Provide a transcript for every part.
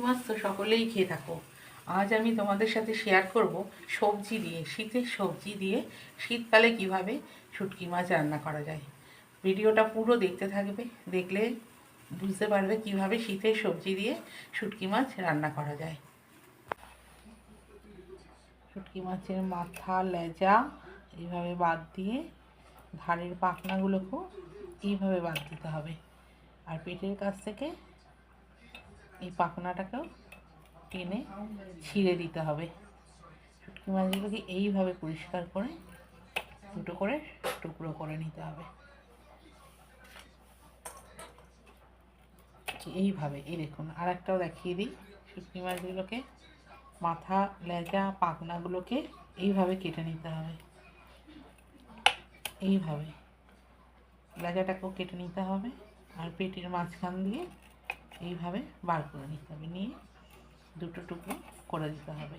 মাছ তো সকলেই খেয়ে থাকো। আজ আমি তোমাদের সাথে শেয়ার করব সবজি দিয়ে, শীতের সবজি দিয়ে শীতকালে কিভাবে শুটকি মাছ রান্না করা যায়। ভিডিওটা পুরো দেখতে থাকবে, দেখলে বুঝতে পারবে কিভাবে শীতের সবজি দিয়ে শুটকি মাছ রান্না করা যায়। শুটকি মাছের মাথা, লেজা এইভাবে বাদ দিয়ে ধারের পাখনাগুলোকেও এইভাবে বাদ দিতে হবে, আর পেটের কাছ থেকে এই পাখনাটাকেও টেনে ছিঁড়ে দিতে হবে। শুটকি মাছগুলোকে এইভাবে পরিষ্কার করে দুটো করে টুকরো করে নিতে হবে। এইভাবে এই দেখুন, আর একটাও দেখিয়ে দিই। শুটকি মাছগুলোকে মাথা, লেজা, পাখনাগুলোকে এইভাবে কেটে নিতে হবে। এইভাবে লেজাটাকেও কেটে নিতে হবে, আর পেটের মাঝখান দিয়ে এইভাবে বার করে নিতে হবে, নিয়ে দুটো টুকরো করে দিতে হবে।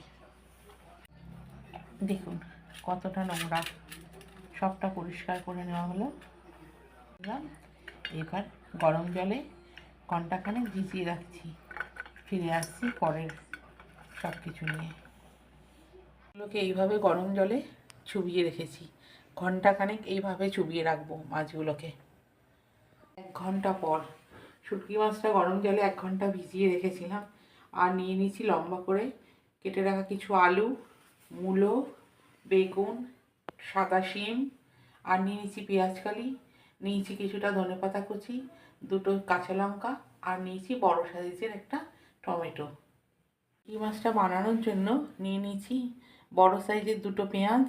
দেখুন কতটা নোংরা, সবটা পরিষ্কার করে নেওয়া হলো। এবার গরম জলে ঘন্টাখানেক ভিজিয়ে রাখছি, ফিরে আসছি পরের সব কিছু নিয়ে। এগুলোকে এইভাবে গরম জলে চুবিয়ে রেখেছি, ঘন্টাখানেক এইভাবে চুবিয়ে রাখবো মাছগুলোকে। 1 ঘন্টা পর শুটকি মাছটা গরম জলে 1 ঘন্টা ভিজিয়ে রেখেছিলাম। আর নিয়ে নিয়েছি লম্বা করে কেটে রাখা কিছু আলু, মূলো, বেগুন, সাদা শিম, আর নিয়ে নিয়েছি পেঁয়াজকালি, নিয়েছি কিছুটা ধনেপাতা কুচি, দুটো কাঁচা লঙ্কা, আর নিয়েছি বড় সাইজের একটা টমেটো। এই মাছটা বানানোর জন্য নিয়ে নিয়েছি বড় সাইজের দুটো পেঁয়াজ,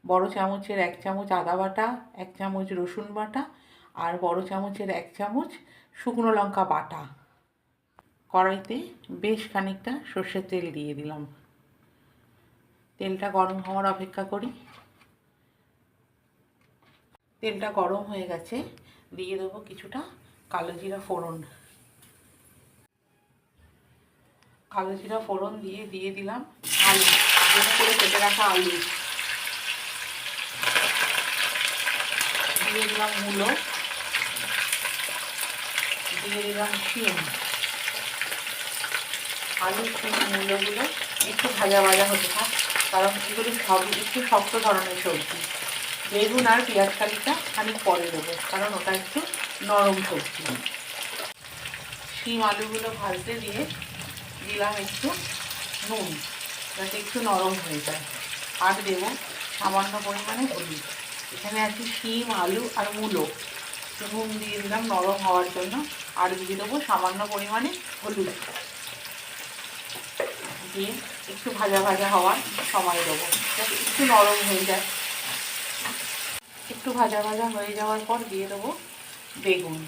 বড় চামচের 1 চামচ আদা বাটা, 1 চামচ রসুন বাটা, আর বড় চামচের 1 চামচ শুকনো লঙ্কা বাটা। কড়াইতে বেশ খানিকটা সর্ষের তেল দিয়ে দিলাম। তেলটা গরম হওয়ার অপেক্ষা করি। তেলটা গরম হয়ে গেছে, দিয়ে দেবো কিছুটা কালো জিরা ফোড়ন। কালো জিরা ফোড়ন দিয়ে দিলাম আলু, যেটা করে কেটে রাখা আলু, দিয়ে দিলাম মূলো, দিয়ে দিলাম শিম। আলু, শিম, মূলোগুলো একটু ভাজা ভাজা হতে থাক, কারণ এগুলো সব একটু শক্ত ধরনের সবজি। বেগুন আর পেঁয়াজ কালিটা খানিক পরে দেবো, কারণ ওটা একটু নরম সবজি। শিম আলুগুলো ভাজতে দিয়ে দিলাম একটু নুন, যাতে একটু নরম হয়ে যায়। আর দেবো সামান্য পরিমাণে হলুদ। এখানে আছে শিম, আলু আর মূলো, নুন দিয়ে দিলাম নরম হওয়ার জন্য। আর দিয়ে দেবো সামান্য পরিমাণে হলুদ, দিয়ে একটু ভাজা ভাজা হওয়ার সময় দেবো, যাতে একটু নরম হয়ে যায়। একটু ভাজা ভাজা হয়ে যাওয়ার পর দিয়ে দেবো বেগুন,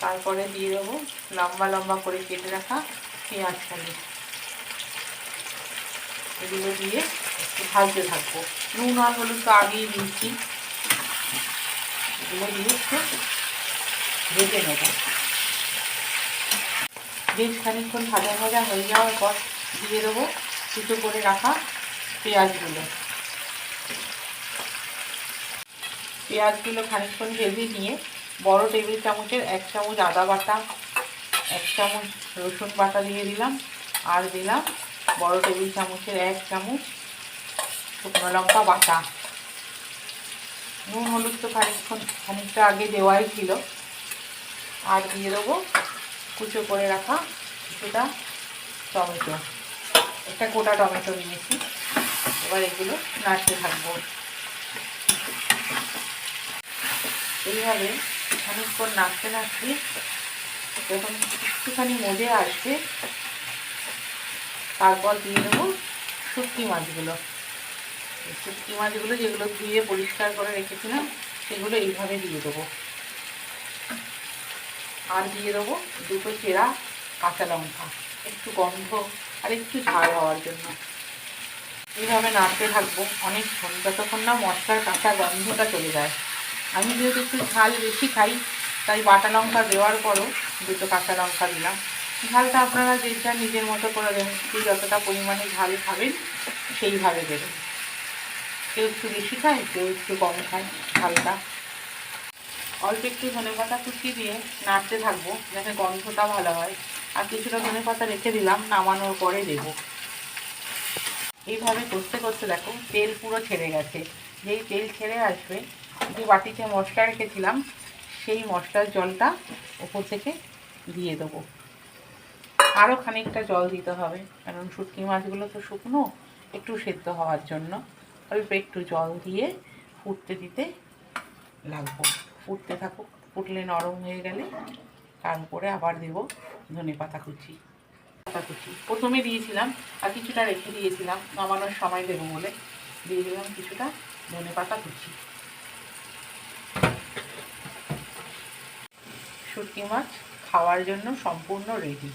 তারপরে দিয়ে দেবো লম্বা লম্বা করে কেটে রাখা পেঁয়াজ কালি। এগুলো দিয়ে একটু ভাজতে থাকবো। নুন আর হলুদ তো আগেই দিয়েছি, এগুলো দিয়ে একটু ভেজে নেব। বেশ খানিকক্ষণ ভাজা ভাজা হয়ে যাওয়ার পর দিয়ে দেবো কুচো করে রাখা পেঁয়াজগুলো। পেঁয়াজগুলো খানিকক্ষণ ভেজে নিয়ে বড় টেবিল চামচের 1 চামচ আদা বাটা, 1 চামচ রসুন বাটা দিয়ে দিলাম, আর দিলাম বড় টেবিল চামচের 1 চামচ শুকনো লঙ্কা বাটা। নুন হলুদ তো খানিকটা আগে দেওয়াই ছিল। আর দিয়ে দেবো কুচো করে রাখা কিছুটা টমেটো, একটা গোটা টমেটো নিয়েছি। এবার এগুলো নাড়তে থাকবো। এইভাবে খানিকক্ষণ নাড়তে নাড়তে যখন একটুখানি মজে আসবে, তারপর দিয়ে দেবো শুটকি মাছগুলো। শুটকি মাছগুলো যেগুলো ধুয়ে পরিষ্কার করে রেখেছিলাম সেগুলো এইভাবে দিয়ে দেবো। আর দিয়ে দেবো দুটো চেরা কাঁচা লঙ্কা, একটু গন্ধ আর একটু ঝাল হওয়ার জন্য। এইভাবে নাড়তে থাকবো অনেকক্ষণ, যতক্ষণ না মশলার কাঁচা গন্ধটা চলে যায়। আমি যেহেতু একটু ঝাল বেশি খাই, তাই বাটা লঙ্কা দেওয়ার পরও দুটো কাঁচা লঙ্কা দিলাম। ঝালটা আপনারা যে যার নিজের মতো করে দেবেন, কেউ যতটা পরিমাণে ঝাল খাবেন সেইভাবে দেবেন। কেউ একটু বেশি খায়, কেউ একটু কম খায় ঝালটা। অল্প একটু ধনেপাতা কুচি দিয়ে নাড়তে থাকবো যাতে গন্ধটা ভালো হয়। আর কিছুটা ধনেপাতা রেখে দিলাম, নামানোর পরে দেবো। এইভাবে কষতে কষতে দেখো তেল পুরো ছেড়ে গেছে। যেই তেল ছেড়ে আসবে, যে বাটিতে মশলা রেখেছিলাম সেই মশলার জলটা ওপর থেকে দিয়ে দেবো। আরও খানিকটা জল দিতে হবে, কারণ শুটকি মাছগুলো তো শুকনো, একটু সেদ্ধ হওয়ার জন্য অল্প একটু জল দিয়ে ফুটতে দিতে লাগবো। ফুটতে থাকুক, ফুটলে নরম হয়ে গেলে তার উপরে আবার দেবো ধনেপাতা কুচি। প্রথমে দিয়েছিলাম আর কিছুটা রেখে দিয়েছিলাম, নামানোর সময় দেবো বলে দিয়ে দিলাম কিছুটা ধনেপাতা কুচি। শুটকি মাছ খাওয়ার জন্য সম্পূর্ণ রেডি।